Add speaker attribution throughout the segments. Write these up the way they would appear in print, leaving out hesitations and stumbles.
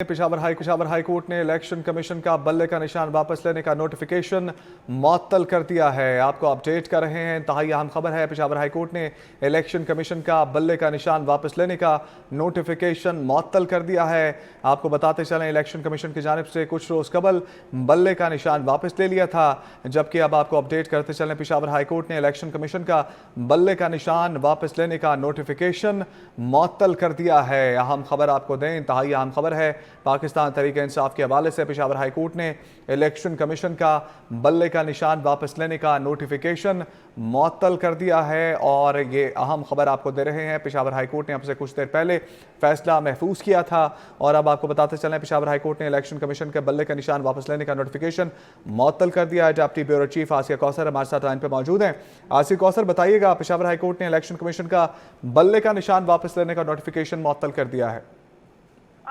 Speaker 1: Peshawar high court ने election commission का बल्ले का निशान वापस लेने का नोटिफिकेशन मुअत्तल कर दिया है। आपको अपडेट कर रहे हैं, इंतहाई अहम खबर है। पेशावर हाई कोर्ट ने इलेक्शन कमीशन का बल्ले का निशान वापस लेने का नोटिफिकेशन मुअत्तल कर दिया है। आपको बताते चलें, इलेक्शन कमीशन की जानिब से कुछ रोज़ कबल बल्ले का निशान वापस ले लिया था, जबकि अब आपको अपडेट करते चलें, पेशावर हाई कोर्ट ने इलेक्शन कमीशन का बल्ले का निशान वापस लेने का नोटिफिकेशन मुअत्तल कर दिया है। अहम खबर आपको दें, इंतहाई अहम खबर है। पाकिस्तान तहरीक इंसाफ के हवाले से पेशावर हाई कोर्ट ने इलेक्शन कमीशन का बल्ले का निशान वापस लेने का नोटिफिकेशन मुअत्तल कर दिया है। और ये अहम खबर आपको दे रहे हैं, पेशावर हाई कोर्ट ने अब से कुछ देर पहले फैसला महफूज किया था और अब आपको बताते चलें, पेशावर हाई कोर्ट ने इलेक्शन कमीशन के बल्ले का निशान वापस लेने का नोटिफिकेशन मुअत्तल कर दिया है। डिप्टी ब्यूरो चीफ आसिया कौसर हमारे साथ लाइन पर मौजूद हैं। आसिया कौसर, बताइएगा, पेशावर हाई कोर्ट ने इलेक्शन कमीशन का बल्ले का निशान वापस लेने का नोटिफिकेशन मुअत्तल कर दिया है।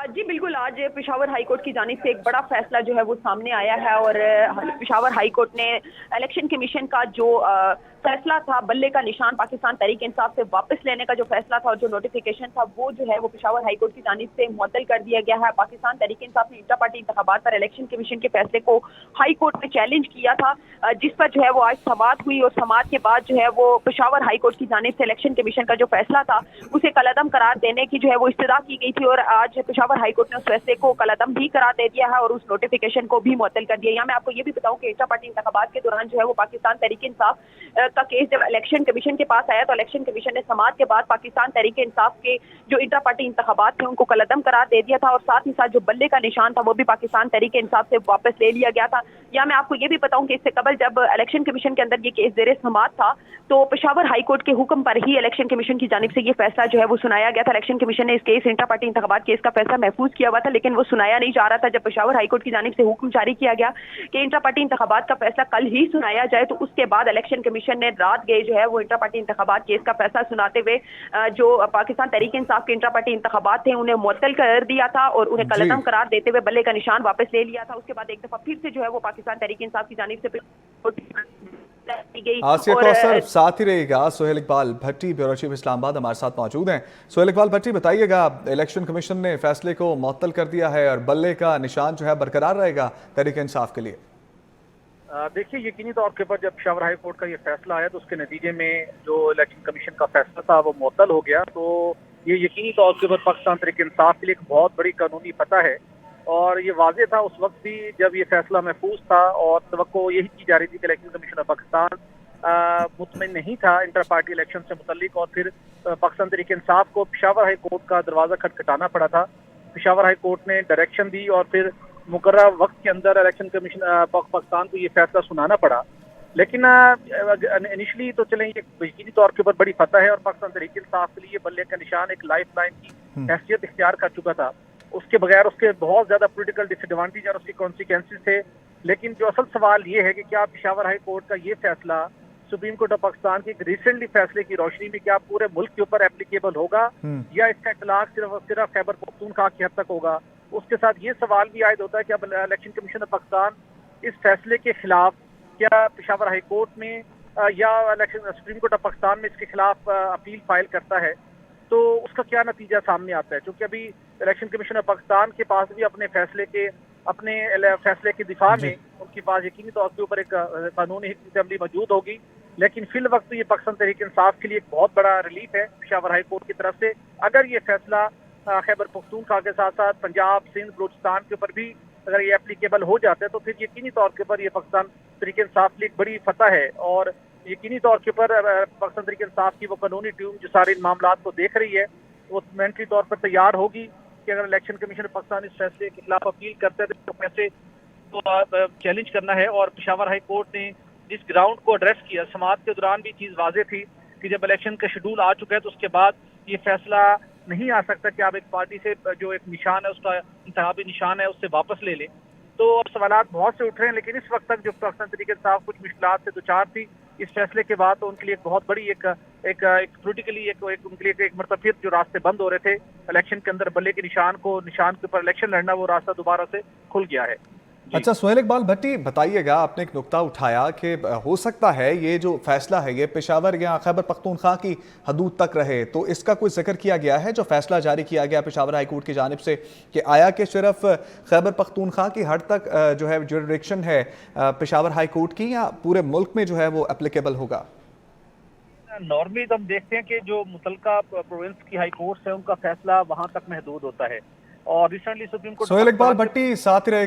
Speaker 2: जी बिल्कुल, आज पेशावर हाई कोर्ट की जानिब से एक बड़ा फैसला जो है वो सामने आया है और पेशावर हाई कोर्ट ने इलेक्शन कमीशन का जो फैसला था बल्ले का निशान पाकिस्तान तहरीक इंसाफ से वापस लेने का जो फैसला था और जो नोटिफिकेशन था वो जो है वो पेशावर हाई कोर्ट की जानिब से मुअत्तल कर दिया गया है। पाकिस्तान तहरीक इंसाफ ने इंटर पार्टी इंतखाबात पर इलेक्शन कमीशन के फैसले को हाई कोर्ट में चैलेंज किया था, जिस पर जो है वो आज समाअत हुई और समाअत के बाद जो है वो पेशावर हाई कोर्ट की जानिब से इलेक्शन कमीशन का जो फैसला था उसे कलअदम करार देने की जो है वो इस्तदा की गई थी और आज पेशावर हाई कोर्ट ने उस फैसले को कलअदम भी करार दे दिया है और उस नोटिफिकेशन को भी मुअत्तल कर दिया। यहाँ मैं आपको ये भी बताऊं कि इंटर पार्टी इंतखाबात के दौरान जो है वो पाकिस्तान तहरीक इंसाफ का केस जब इलेक्शन कमीशन के पास आया तो इलेक्शन कमीशन ने समाअत के बाद पाकिस्तान तहरीक इंसाफ के जो इंटर पार्टी इंतखाबात थे उनको कलअदम करार दे दिया था और साथ ही साथ जो बल्ले का निशान था वो भी पाकिस्तान तहरीक इंसाफ से वापस ले लिया गया था। या मैं आपको ये भी बताऊं कि इससे कबल जब इलेक्शन कमीशन के अंदर ये केस जेर समाअत था तो पेशावर हाई कोर्ट के हुक्म पर ही इलेक्शन कमीशन की जानिब से ये फैसला जो है वो सुनाया गया था। इलेक्शन कमीशन ने इस केस इंटर पार्टी इंतखाबात केस का फैसला महफूज किया हुआ था, लेकिन वो सुनाया नहीं जा रहा था। जब पेशावर हाई कोर्ट की जानिब से हुक्म जारी किया गया कि इंटर पार्टी इंतखाबात का फैसला कल ही सुनाया जाए, तो उसके बाद इलेक्शन कमीशन ने रात गए जो है वो इंटर पार्टी इंतखाबात केस का फैसला सुनाते हुए जो पाकिस्तान तहरीक इंसाफ के इंटर पार्टी इंतखाबात थे उन्हें मुअत्तल कर दिया था और उन्हें कलअदम करार देते हुए बल्ले का निशान वापस ले लिया था। उसके बाद एक दफा फिर से जो है वो पाकिस्तान तहरीक इंसाफ की जानिब से
Speaker 1: आसिया कौसर, साथ ही रहेगा सोहेल इकबाल भट्टी, ब्यूरो चीफ इस्लामाबाद हमारे साथ मौजूद हैं। सोहेल इकबाल भट्टी, बताइएगा, इलेक्शन कमीशन ने फैसले को मुअत्तल कर दिया है और बल्ले का निशान जो है बरकरार रहेगा तहरीक इंसाफ के लिए।
Speaker 3: देखिए, यकीनी तौर के ऊपर जब पेशावर हाई कोर्ट का ये फैसला आया तो उसके नतीजे में जो इलेक्शन कमीशन का फैसला था वो मुअत्तल हो गया, तो ये यकीनी तौर के ऊपर पाकिस्तान तहरीक इंसाफ के लिए एक बहुत बड़ी कानूनी फतह है। और ये वाज़ेह था उस वक्त भी जब ये फैसला महफूज था और तवक्को यही की जा रही थी कि इलेक्शन कमीशन ऑफ पाकिस्तान मुतमईन नहीं था इंटर पार्टी इलेक्शन से मुतल्लिक, और फिर पाकिस्तान तहरीक इंसाफ को पेशावर हाई कोर्ट का दरवाज़ा खटखटाना पड़ा था। पेशावर हाई कोर्ट ने डायरेक्शन दी और फिर मुकर्रर वक्त के अंदर इलेक्शन कमीशन पाकिस्तान को ये फैसला सुनाना पड़ा। लेकिन इनिशली तो चलें, ये यकीनी तौर के ऊपर बड़ी फतह है और पाकिस्तान तहरीक इंसाफ के लिए बल्ले का निशान एक लाइफ लाइन की हैसियत इख्तियार कर चुका था। उसके बगैर उसके बहुत ज्यादा पॉलिटिकल डिसएडवांटेज और उसके कॉन्सिक्वेंसेस थे। लेकिन जो असल सवाल ये है कि क्या पेशावर हाई कोर्ट का ये फैसला सुप्रीम कोर्ट ऑफ पाकिस्तान के रिसेंटली फैसले की रोशनी में क्या पूरे मुल्क के ऊपर एप्लीकेबल होगा या इसका इतलाक सिर्फ और सिर्फ खैबर पख्तूनख्वा की हद तक होगा। उसके साथ ये सवाल भी आयद होता है कि अब इलेक्शन कमीशन ऑफ पाकिस्तान इस फैसले के खिलाफ क्या पेशावर हाई कोर्ट में या election supreme court of Pakistan में इसके खिलाफ अपील फाइल करता है, तो उसका क्या नतीजा सामने आता है। क्योंकि अभी इलेक्शन कमीशन ऑफ पाकिस्तान के पास भी अपने फैसले के दिफा में उनके पास यकीनी तौर के ऊपर एक कानूनी अमली मौजूद होगी। लेकिन फिल वक्त ये पाकिस्तान तहरीक इंसाफ के लिए एक बहुत बड़ा रिलीफ है पेशावर हाई कोर्ट की तरफ से। अगर ये फैसला खैबर पख्तूनख्वा के साथ साथ पंजाब, सिंध, बलूचिस्तान के ऊपर भी अगर ये एप्लीकेबल हो जाता है तो फिर यकीनी तौर के ऊपर ये पाकिस्तान तहरीक इंसाफ के लिए एक बड़ी फतह है। और यकीनी तौर के ऊपर पाकिस्तान तहरीक इंसाफ की वो कानूनी टीम जो सारे इन मामला को देख रही है वो मेंटली तौर पर तैयार होगी कि अगर इलेक्शन कमीशन पाकिस्तान इस फैसले के खिलाफ अपील करते हैं तो कैसे तो चैलेंज करना है। और पेशावर हाई कोर्ट ने जिस ग्राउंड को एड्रेस किया, समाअत के दौरान भी चीज़ वाज़ेह थी कि जब इलेक्शन का शेड्यूल आ चुका है तो उसके बाद ये फैसला नहीं आ सकता कि आप एक पार्टी से जो एक निशान है उसका इंतखाबी निशान है उससे वापस ले लें। तो अब सवालात बहुत से उठ रहे हैं, लेकिन इस वक्त तक जो पाकिस्तान तहरीक इंसाफ कुछ मुश्किलात से दो चार थी इस फैसले के बाद, तो उनके लिए एक बहुत बड़ी एक पोलिटिकली उनके लिए एक मरतबा फिर जो रास्ते बंद हो रहे थे इलेक्शन के अंदर बल्ले के निशान के ऊपर इलेक्शन लड़ना, वो रास्ता दोबारा से खुल गया है।
Speaker 1: अच्छा सोहेल इकबाल भट्टी बताइएगा, आपने एक नुक्ता उठाया कि हो सकता है ये जो फैसला है ये पेशावर या खैबर पख्तूनख्वा की हदूद तक रहे, तो इसका कोई जिक्र किया गया है जो फैसला जारी किया गया पेशावर हाई कोर्ट की जानिब से कि आया कि सिर्फ खैबर पख्तूनख्वा की हद तक जो है जुरिडिक्शन है पेशावर हाई कोर्ट की, या पूरे मुल्क में जो है वो एप्लीकेबल होगा?
Speaker 3: नॉर्मली तो हम देखते हैं कि जो मुतलका प्रोविंस की हाई कोर्ट है उनका फैसला वहां तक महदूद होता है, और recently supreme court
Speaker 1: Sohail Iqbal Bhatti साथ ही रहेगा।